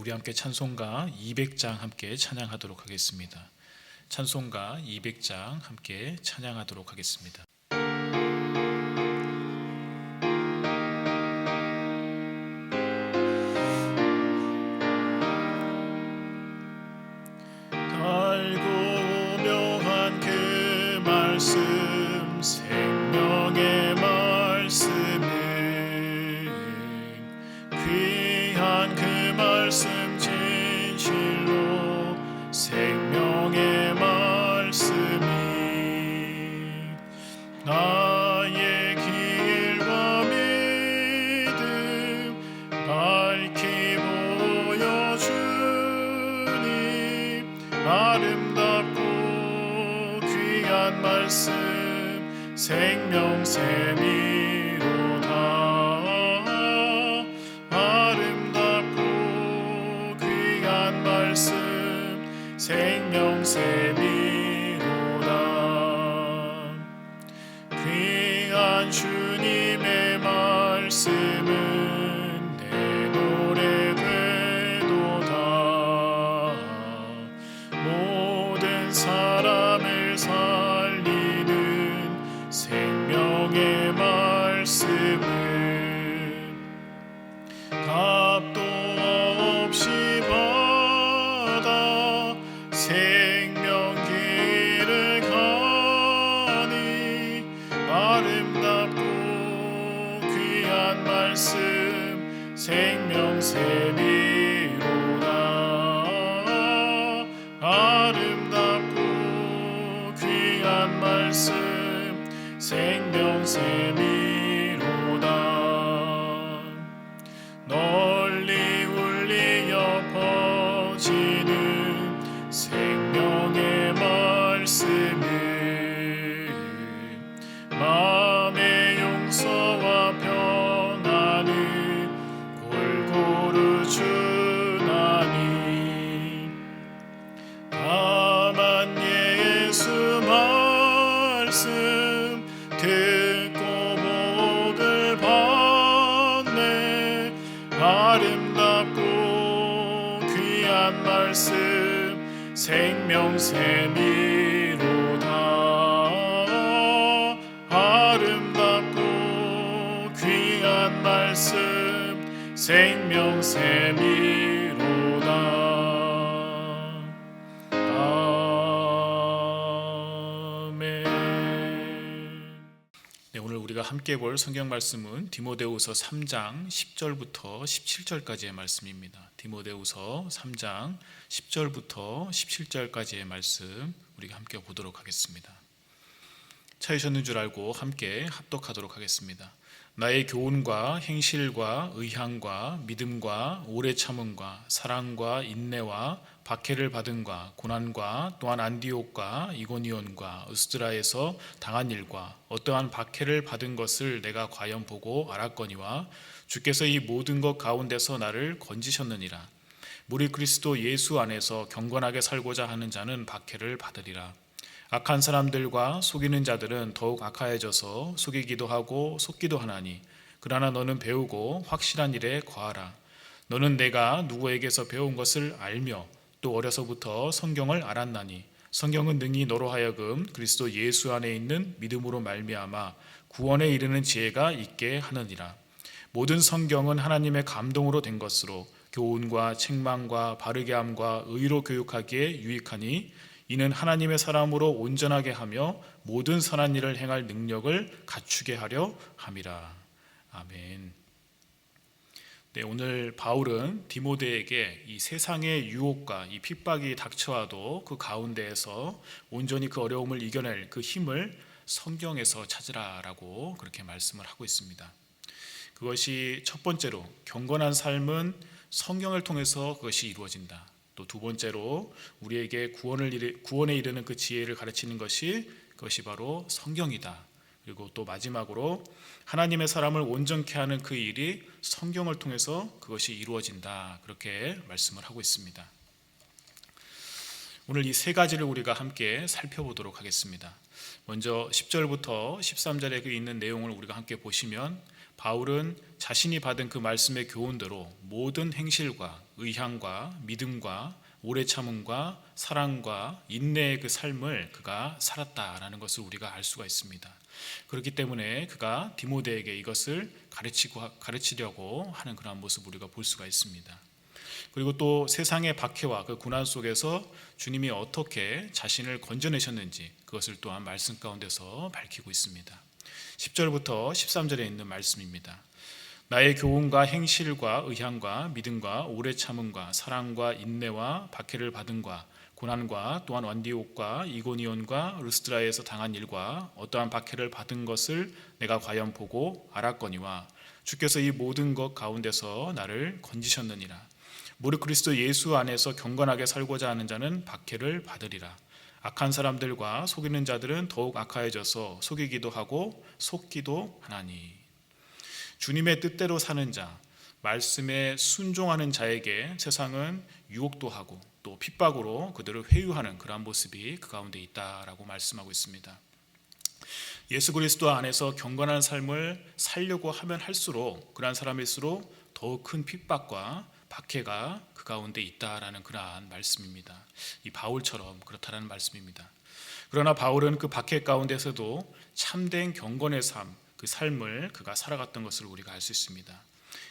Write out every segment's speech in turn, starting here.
우리 함께 찬송가 200장 함께 찬양하도록 하겠습니다. 찬송가 200장 함께 찬양하도록 하겠습니다. 달고 오묘한 그 말씀, 생명의 말씀은 귀한 그 말씀 진실로 생명의 말씀이 나의 길과 믿음 밝히 보여주니 아름답고 귀한 말씀 생명샘이로다. 아름답고 귀한 말씀 생명샘이로다. 귀한 주님의 말씀은 내 노래 되도다. 모든 사람을 살리는 생명의 말씀은 값도 없이 받아 생명길을 가니 아름답고 귀한 말씀 생명샘이로다. 아름답고 귀한 말씀 생명샘이로다. 널리 울리어 퍼지는 생명의 말씀은 마음의 용서와 평안을 골고루 주나니 다만 예수 말씀 듣고 복을 받네. 아름답고 귀한 말씀 생명샘이로다. 아름답고 귀한 말씀 생명샘이로다. 아멘. 네, 오늘 우리가 함께 볼 성경 말씀은 디모데후서 3장 10절부터 17절까지의 말씀입니다. 디모데후서 3장 10절부터 17절까지의 말씀 우리가 함께 보도록 하겠습니다. 찾으셨는 줄 알고 함께 합독하도록 하겠습니다. 나의 교훈과 행실과 의향과 믿음과 오래 참음과 사랑과 인내와 박해를 받음과 고난과 또한 안디옥과 이고니온과 으스드라에서 당한 일과 어떠한 박해를 받은 것을 내가 과연 보고 알았거니와 주께서 이 모든 것 가운데서 나를 건지셨느니라. 무리 그리스도 예수 안에서 경건하게 살고자 하는 자는 박해를 받으리라. 악한 사람들과 속이는 자들은 더욱 악하여져서 속이기도 하고 속기도 하나니 그러나 너는 배우고 확실한 일에 거하라. 너는 내가 누구에게서 배운 것을 알며 또 어려서부터 성경을 알았나니 성경은 능히 너로 하여금 그리스도 예수 안에 있는 믿음으로 말미암아 구원에 이르는 지혜가 있게 하느니라. 모든 성경은 하나님의 감동으로 된 것으로 교훈과 책망과 바르게 함과 의로 교육하기에 유익하니 이는 하나님의 사람으로 온전하게 하며 모든 선한 일을 행할 능력을 갖추게 하려 함이라. 아멘. 네, 오늘 바울은 디모데에게 이 세상의 유혹과 이 핍박이 닥쳐와도 그 가운데에서 온전히 그 어려움을 이겨낼 그 힘을 성경에서 찾으라라고 그렇게 말씀을 하고 있습니다. 그것이 첫 번째로 경건한 삶은 성경을 통해서 그것이 이루어진다. 또 두 번째로 우리에게 구원에 이르는 그 지혜를 가르치는 것이 그것이 바로 성경이다. 그리고 또 마지막으로 하나님의 사람을 온전케 하는 그 일이 성경을 통해서 그것이 이루어진다. 그렇게 말씀을 하고 있습니다. 오늘 이 세 가지를 우리가 함께 살펴보도록 하겠습니다. 먼저 10절부터 13절에 있는 내용을 우리가 함께 보시면 바울은 자신이 받은 그 말씀의 교훈대로 모든 행실과 의향과 믿음과 오래 참음과 사랑과 인내의 그 삶을 그가 살았다라는 것을 우리가 알 수가 있습니다. 그렇기 때문에 그가 디모데에게 이것을 가르치려고 하는 그런 모습을 우리가 볼 수가 있습니다. 그리고 또 세상의 박해와 그 고난 속에서 주님이 어떻게 자신을 건져내셨는지 그것을 또한 말씀 가운데서 밝히고 있습니다. 10절부터 13절에 있는 말씀입니다. 나의 교훈과 행실과 의향과 믿음과 오래 참음과 사랑과 인내와 박해를 받음과 고난과 또한 안디옥과 이고니온과 르스드라에서 당한 일과 어떠한 박해를 받은 것을 내가 과연 보고 알았거니와 주께서 이 모든 것 가운데서 나를 건지셨느니라. 무릇 그리스도 예수 안에서 경건하게 살고자 하는 자는 박해를 받으리라. 악한 사람들과 속이는 자들은 더욱 악하여져서 속이기도 하고 속기도 하나니. 주님의 뜻대로 사는 자, 말씀에 순종하는 자에게 세상은 유혹도 하고 또 핍박으로 그들을 회유하는 그러한 모습이 그 가운데 있다라고 말씀하고 있습니다. 예수 그리스도 안에서 경건한 삶을 살려고 하면 할수록 그러한 사람일수록 더욱 큰 핍박과 박해가 그 가운데 있다라는 그러한 말씀입니다. 이 바울처럼 그렇다라는 말씀입니다. 그러나 바울은 그 박해 가운데서도 참된 경건의 삶, 그 삶을 그가 살아갔던 것을 우리가 알 수 있습니다.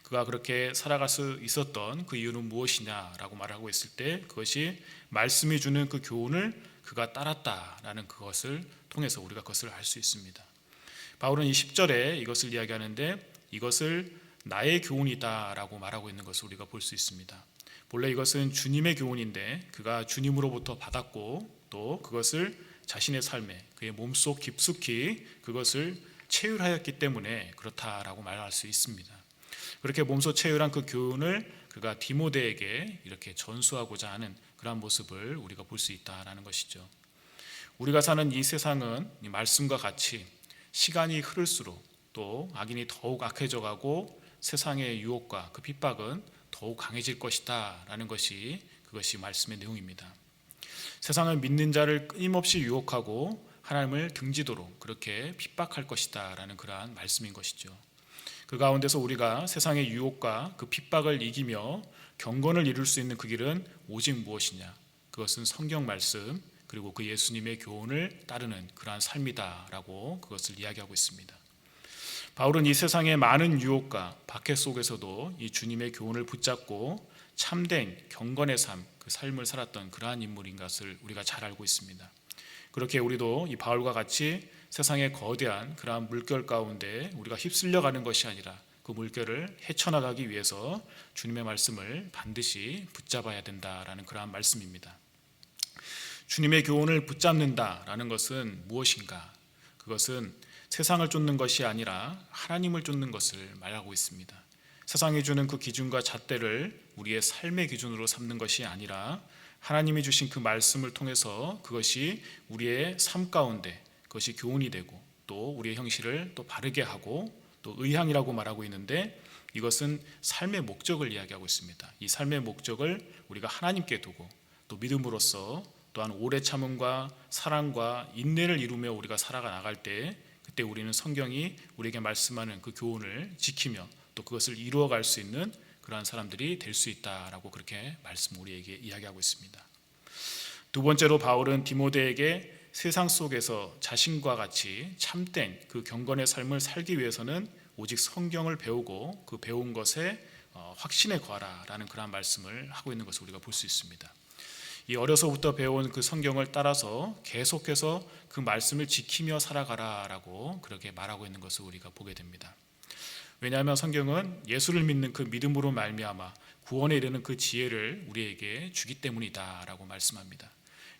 그가 그렇게 살아갈 수 있었던 그 이유는 무엇이냐라고 말하고 있을 때 그것이 말씀이 주는 그 교훈을 그가 따랐다라는 그것을 통해서 우리가 그것을 알 수 있습니다. 바울은 이 10절에 이것을 이야기하는데 이것을 나의 교훈이다라고 말하고 있는 것을 우리가 볼 수 있습니다. 본래 이것은 주님의 교훈인데 그가 주님으로부터 받았고 또 그것을 자신의 삶에 그의 몸속 깊숙이 그것을 체휼하였기 때문에 그렇다라고 말할 수 있습니다. 그렇게 몸소 체휼한 그 교훈을 그가 디모데에게 이렇게 전수하고자 하는 그런 모습을 우리가 볼 수 있다라는 것이죠. 우리가 사는 이 세상은 이 말씀과 같이 시간이 흐를수록 또 악인이 더욱 악해져 가고 세상의 유혹과 그 핍박은 더욱 강해질 것이다 라는 것이 그것이 말씀의 내용입니다. 세상을 믿는 자를 끊임없이 유혹하고 하나님을 등지도록 그렇게 핍박할 것이다 라는 그러한 말씀인 것이죠. 그 가운데서 우리가 세상의 유혹과 그 핍박을 이기며 경건을 이룰 수 있는 그 길은 오직 무엇이냐? 그것은 성경 말씀 그리고 그 예수님의 교훈을 따르는 그러한 삶이다라고 그것을 이야기하고 있습니다. 바울은 이 세상의 많은 유혹과 박해 속에서도 이 주님의 교훈을 붙잡고 참된 경건의 삶, 그 삶을 살았던 그러한 인물인 것을 우리가 잘 알고 있습니다. 그렇게 우리도 이 바울과 같이 세상의 거대한 그러한 물결 가운데 우리가 휩쓸려가는 것이 아니라 그 물결을 헤쳐나가기 위해서 주님의 말씀을 반드시 붙잡아야 된다라는 그러한 말씀입니다. 주님의 교훈을 붙잡는다라는 것은 무엇인가? 그것은 세상을 쫓는 것이 아니라 하나님을 쫓는 것을 말하고 있습니다. 세상이 주는 그 기준과 잣대를 우리의 삶의 기준으로 삼는 것이 아니라 하나님이 주신 그 말씀을 통해서 그것이 우리의 삶 가운데 그것이 교훈이 되고 또 우리의 형실을 또 바르게 하고 또 의향이라고 말하고 있는데 이것은 삶의 목적을 이야기하고 있습니다. 이 삶의 목적을 우리가 하나님께 두고 또 믿음으로써 또한 오래 참음과 사랑과 인내를 이루며 우리가 살아가 나갈 때 그때 우리는 성경이 우리에게 말씀하는 그 교훈을 지키며 또 그것을 이루어갈 수 있는 그러한 사람들이 될 수 있다라고 그렇게 말씀 우리에게 이야기하고 있습니다. 두 번째로 바울은 디모데에게 세상 속에서 자신과 같이 참된 그 경건의 삶을 살기 위해서는 오직 성경을 배우고 그 배운 것에 확신에 거하라라는 그러한 말씀을 하고 있는 것을 우리가 볼 수 있습니다. 이 어려서부터 배운 그 성경을 따라서 계속해서 그 말씀을 지키며 살아가라라고 그렇게 말하고 있는 것을 우리가 보게 됩니다. 왜냐하면 성경은 예수를 믿는 그 믿음으로 말미암아 구원에 이르는 그 지혜를 우리에게 주기 때문이다라고 말씀합니다.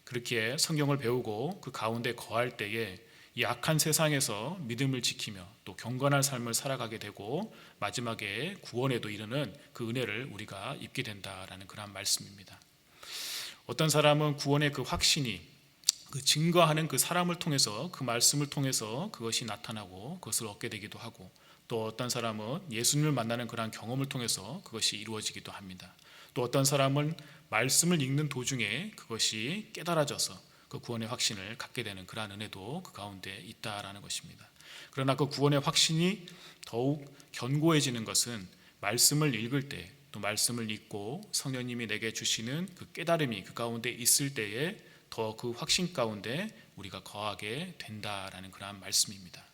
그렇게 성경을 배우고 그 가운데 거할 때에 이 악한 세상에서 믿음을 지키며 또 경건한 삶을 살아가게 되고 마지막에 구원에도 이르는 그 은혜를 우리가 입게 된다라는 그런 말씀입니다. 어떤 사람은 구원의 그 확신이 그 증거하는 그 사람을 통해서 그 말씀을 통해서 그것이 나타나고 그것을 얻게 되기도 하고 또 어떤 사람은 예수님을 만나는 그러한 경험을 통해서 그것이 이루어지기도 합니다. 또 어떤 사람은 말씀을 읽는 도중에 그것이 깨달아져서 그 구원의 확신을 갖게 되는 그러한 은혜도 그 가운데 있다라는 것입니다. 그러나 그 구원의 확신이 더욱 견고해지는 것은 말씀을 읽을 때 또 말씀을 읽고 성령님이 내게 주시는 그 깨달음이 그 가운데 있을 때에 더 그 확신 가운데 우리가 거하게 된다라는 그러한 말씀입니다.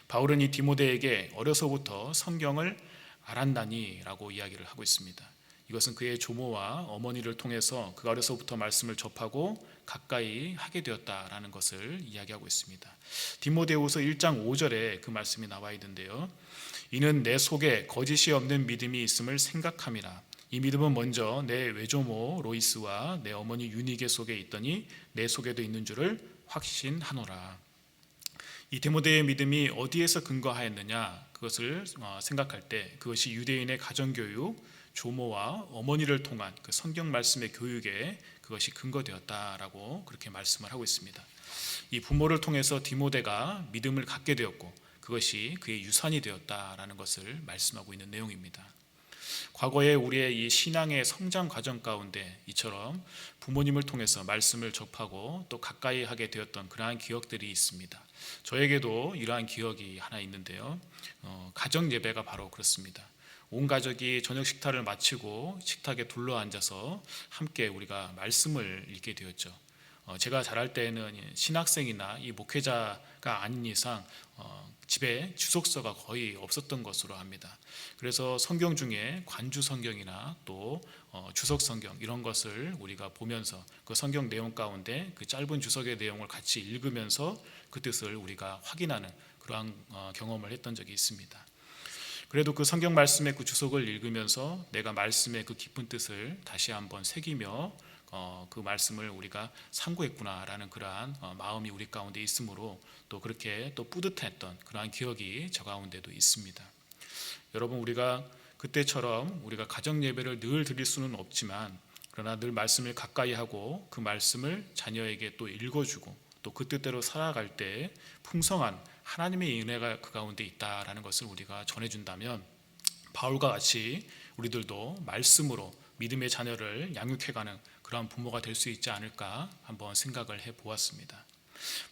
바울은 이 디모데에게 어려서부터 성경을 알았나니라고 이야기를 하고 있습니다. 이것은 그의 조모와 어머니를 통해서 그가 어려서부터 말씀을 접하고 가까이 하게 되었다라는 것을 이야기하고 있습니다. 디모데후서 1장 5절에 그 말씀이 나와 있는데요. 이는 내 속에 거짓이 없는 믿음이 있음을 생각함이라. 이 믿음은 먼저 내 외조모 로이스와 내 어머니 유니게 속에 있더니 내 속에도 있는 줄을 확신하노라. 이 디모데의 믿음이 어디에서 근거하였느냐, 그것을 생각할 때 그것이 유대인의 가정교육, 조모와 어머니를 통한 그 성경 말씀의 교육에 그것이 근거되었다라고 그렇게 말씀을 하고 있습니다. 이 부모를 통해서 디모데가 믿음을 갖게 되었고 그것이 그의 유산이 되었다라는 것을 말씀하고 있는 내용입니다. 과거에 우리의 이 신앙의 성장 과정 가운데 이처럼 부모님을 통해서 말씀을 접하고 또 가까이 하게 되었던 그러한 기억들이 있습니다. 저에게도 이러한 기억이 하나 있는데요. 가정 예배가 바로 그렇습니다. 온 가족이 저녁 식탁을 마치고 식탁에 둘러앉아서 함께 우리가 말씀을 읽게 되었죠. 제가 자랄 때에는 신학생이나 이 목회자가 아닌 이상 집에 주석서가 거의 없었던 것으로 합니다. 그래서 성경 중에 관주 성경이나 또 주석 성경 이런 것을 우리가 보면서 그 성경 내용 가운데 그 짧은 주석의 내용을 같이 읽으면서 그 뜻을 우리가 확인하는 그러한 경험을 했던 적이 있습니다. 그래도 그 성경 말씀의 그 주석을 읽으면서 내가 말씀의 그 깊은 뜻을 다시 한번 새기며 그 말씀을 우리가 상고했구나라는 그러한 마음이 우리 가운데 있으므로 또 그렇게 또 뿌듯했던 그러한 기억이 저 가운데도 있습니다. 여러분, 우리가 그때처럼 우리가 가정 예배를 늘 드릴 수는 없지만 그러나 늘 말씀을 가까이 하고 그 말씀을 자녀에게 또 읽어주고 또 그 뜻대로 살아갈 때 풍성한 하나님의 은혜가 그 가운데 있다라는 것을 우리가 전해준다면 바울과 같이 우리들도 말씀으로 믿음의 자녀를 양육해가는 그러한 부모가 될 수 있지 않을까 한번 생각을 해보았습니다.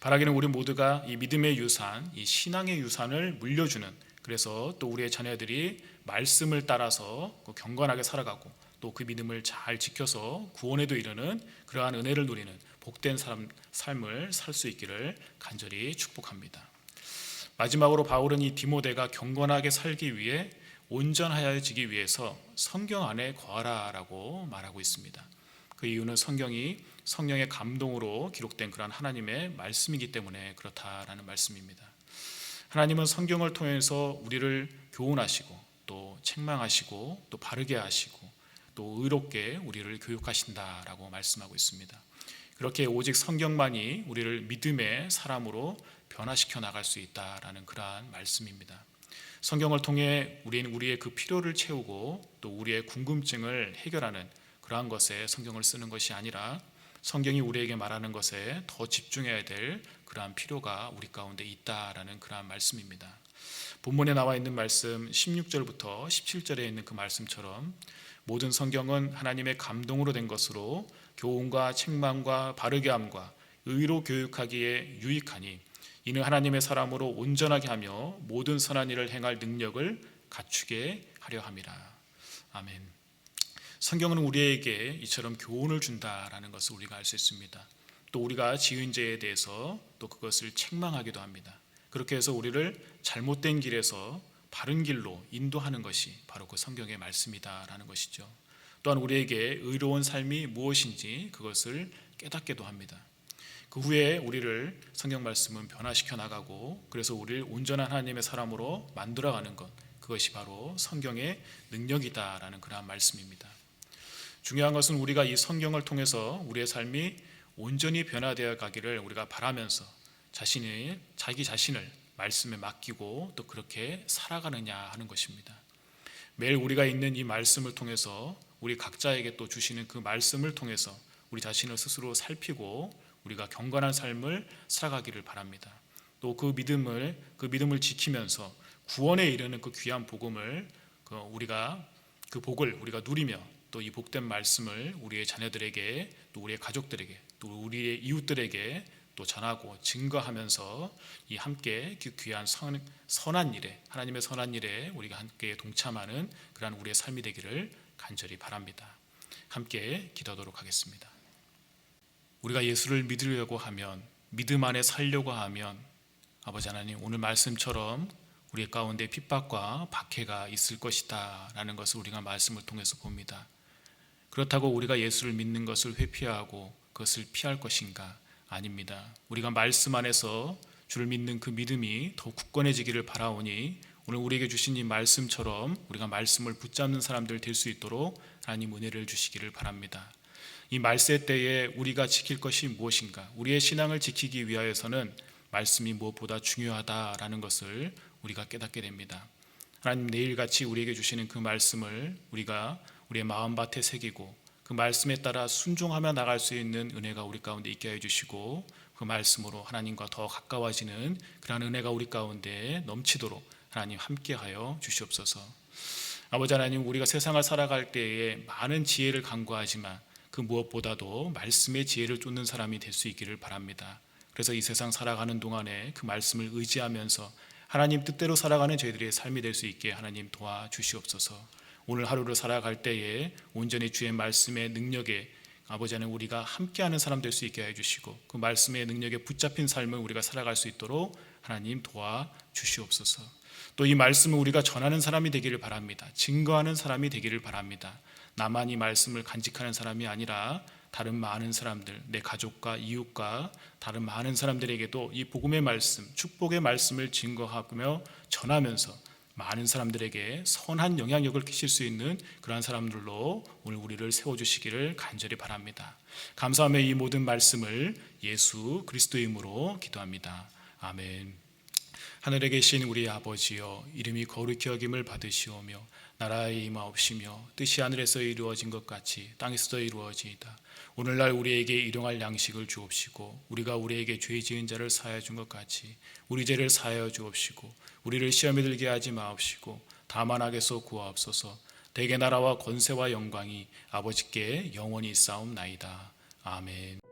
바라기는 우리 모두가 이 믿음의 유산, 이 신앙의 유산을 물려주는, 그래서 또 우리의 자녀들이 말씀을 따라서 경건하게 살아가고 또 그 믿음을 잘 지켜서 구원에도 이르는 그러한 은혜를 누리는 복된 삶을 살 수 있기를 간절히 축복합니다. 마지막으로 바울은 이 디모데가 경건하게 살기 위해 온전하여지기 위해서 성경 안에 거하라라고 말하고 있습니다. 그 이유는 성경이 성령의 감동으로 기록된 그런 하나님의 말씀이기 때문에 그렇다라는 말씀입니다. 하나님은 성경을 통해서 우리를 교훈하시고 또 책망하시고 또 바르게 하시고 또 의롭게 우리를 교육하신다라고 말씀하고 있습니다. 그렇게 오직 성경만이 우리를 믿음의 사람으로 변화시켜 나갈 수 있다라는 그러한 말씀입니다. 성경을 통해 우리는 우리의 그 필요를 채우고 또 우리의 궁금증을 해결하는 그러한 것에 성경을 쓰는 것이 아니라 성경이 우리에게 말하는 것에 더 집중해야 될 그러한 필요가 우리 가운데 있다라는 그러한 말씀입니다. 본문에 나와 있는 말씀 16절부터 17절에 있는 그 말씀처럼 모든 성경은 하나님의 감동으로 된 것으로 교훈과 책망과 바르게 함과 의로 교육하기에 유익하니 이는 하나님의 사람으로 온전하게 하며 모든 선한 일을 행할 능력을 갖추게 하려 함이라. 아멘. 성경은 우리에게 이처럼 교훈을 준다라는 것을 우리가 알 수 있습니다. 또 우리가 지은 죄에 대해서 또 그것을 책망하기도 합니다. 그렇게 해서 우리를 잘못된 길에서 바른 길로 인도하는 것이 바로 그 성경의 말씀이다라는 것이죠. 또한 우리에게 의로운 삶이 무엇인지 그것을 깨닫게도 합니다. 그 후에 우리를 성경 말씀은 변화시켜 나가고 그래서 우리를 온전한 하나님의 사람으로 만들어가는 것, 그것이 바로 성경의 능력이다라는 그러한 말씀입니다. 중요한 것은 우리가 이 성경을 통해서 우리의 삶이 온전히 변화되어 가기를 우리가 바라면서 자기 자신을 말씀에 맡기고 또 그렇게 살아가느냐 하는 것입니다. 매일 우리가 읽는 이 말씀을 통해서 우리 각자에게 또 주시는 그 말씀을 통해서 우리 자신을 스스로 살피고 우리가 경건한 삶을 살아가기를 바랍니다. 또 그 믿음을 지키면서 구원에 이르는 그 귀한 복음을 우리가 그 복을 우리가 누리며 또 이 복된 말씀을 우리의 자녀들에게 또 우리의 가족들에게 또 우리의 이웃들에게 또 전하고 증거하면서 이 함께 그 귀한 선한 일에 하나님의 선한 일에 우리가 함께 동참하는 그러한 우리의 삶이 되기를 간절히 바랍니다. 함께 기도하도록 하겠습니다. 우리가 예수를 믿으려고 하면, 믿음 안에 살려고 하면 아버지 하나님, 오늘 말씀처럼 우리 가운데 핍박과 박해가 있을 것이다 라는 것을 우리가 말씀을 통해서 봅니다. 그렇다고 우리가 예수를 믿는 것을 회피하고 그것을 피할 것인가? 아닙니다. 우리가 말씀 안에서 주를 믿는 그 믿음이 더 굳건해지기를 바라오니 오늘 우리에게 주신 이 말씀처럼 우리가 말씀을 붙잡는 사람들 될 수 있도록 하나님 은혜를 주시기를 바랍니다. 이 말세 때에 우리가 지킬 것이 무엇인가? 우리의 신앙을 지키기 위하여서는 말씀이 무엇보다 중요하다라는 것을 우리가 깨닫게 됩니다. 하나님, 내일같이 우리에게 주시는 그 말씀을 우리가 우리의 마음밭에 새기고 그 말씀에 따라 순종하며 나갈 수 있는 은혜가 우리 가운데 있게 해주시고, 그 말씀으로 하나님과 더 가까워지는 그러한 은혜가 우리 가운데 넘치도록 하나님 함께하여 주시옵소서. 아버지 하나님, 우리가 세상을 살아갈 때에 많은 지혜를 간구하지만 그 무엇보다도 말씀의 지혜를 쫓는 사람이 될 수 있기를 바랍니다. 그래서 이 세상 살아가는 동안에 그 말씀을 의지하면서 하나님 뜻대로 살아가는 저희들의 삶이 될 수 있게 하나님 도와주시옵소서. 오늘 하루를 살아갈 때에 온전히 주의 말씀의 능력에 아버지 하나님, 우리가 함께하는 사람 될 수 있게 해주시고 그 말씀의 능력에 붙잡힌 삶을 우리가 살아갈 수 있도록 하나님 도와주시옵소서. 또 이 말씀을 우리가 전하는 사람이 되기를 바랍니다. 증거하는 사람이 되기를 바랍니다. 나만 이 말씀을 간직하는 사람이 아니라 다른 많은 사람들, 내 가족과 이웃과 다른 많은 사람들에게도 이 복음의 말씀, 축복의 말씀을 증거하며 전하면서 많은 사람들에게 선한 영향력을 끼칠 수 있는 그러한 사람들로 오늘 우리를 세워주시기를 간절히 바랍니다. 감사하며 이 모든 말씀을 예수 그리스도의 이름으로 기도합니다. 아멘. 하늘에 계신 우리 아버지여, 이름이 거룩히 여김을 받으시오며 나라의 임하옵시며 뜻이 하늘에서 이루어진 것 같이 땅에서도 이루어지이다. 오늘날 우리에게 일용할 양식을 주옵시고 우리가 우리에게 죄 지은 자를 사하여 준 것 같이 우리 죄를 사하여 주옵시고 우리를 시험에 들게 하지 마옵시고 다만 악에서 구하옵소서. 대개 나라와 권세와 영광이 아버지께 영원히 있사옵나이다. 아멘.